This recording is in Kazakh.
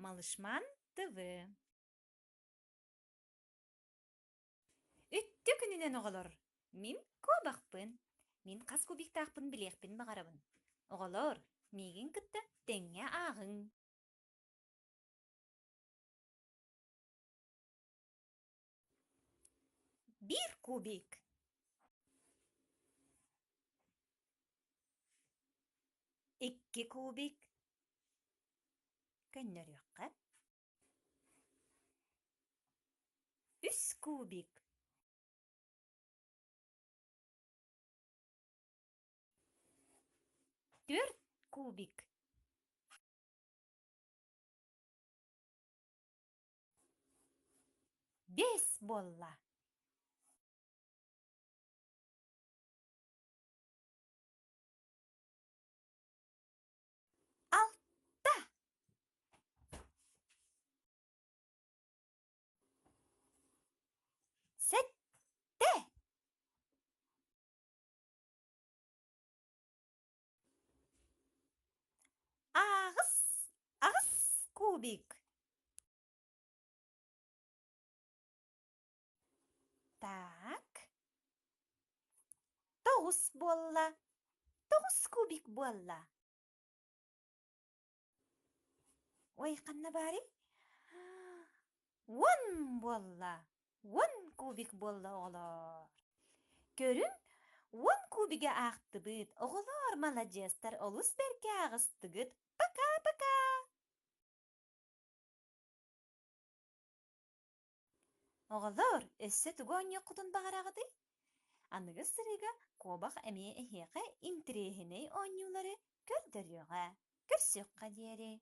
Малышман ТВ. Үттө күнүнен оголор. Мин кобакпын. Мин кас кубиктаакпын билekпин багарабын. Оголор, мигин кытта теңе агың. Bir кубик. Икки кубик. Көннөрүккә. Үс кубик. Төрт кубик. Бес болла. Алта. Сетте. Агыс. Агыс кубик. Так. Тогуз болла. Тогуз кубик болла. Ой, канна бари? Он болла. Он кубик болла оголор. Көрүн, он кубиге ақтыбыт. Оголор молодецтар олус берке агыстыгыт. Пока-пока. Оголор, өссө тугон йокутун багарагыды. Аныгы сырыга кобак эме эхеке интерехиней онюлары көрдөрүга. Көрсөкка диери.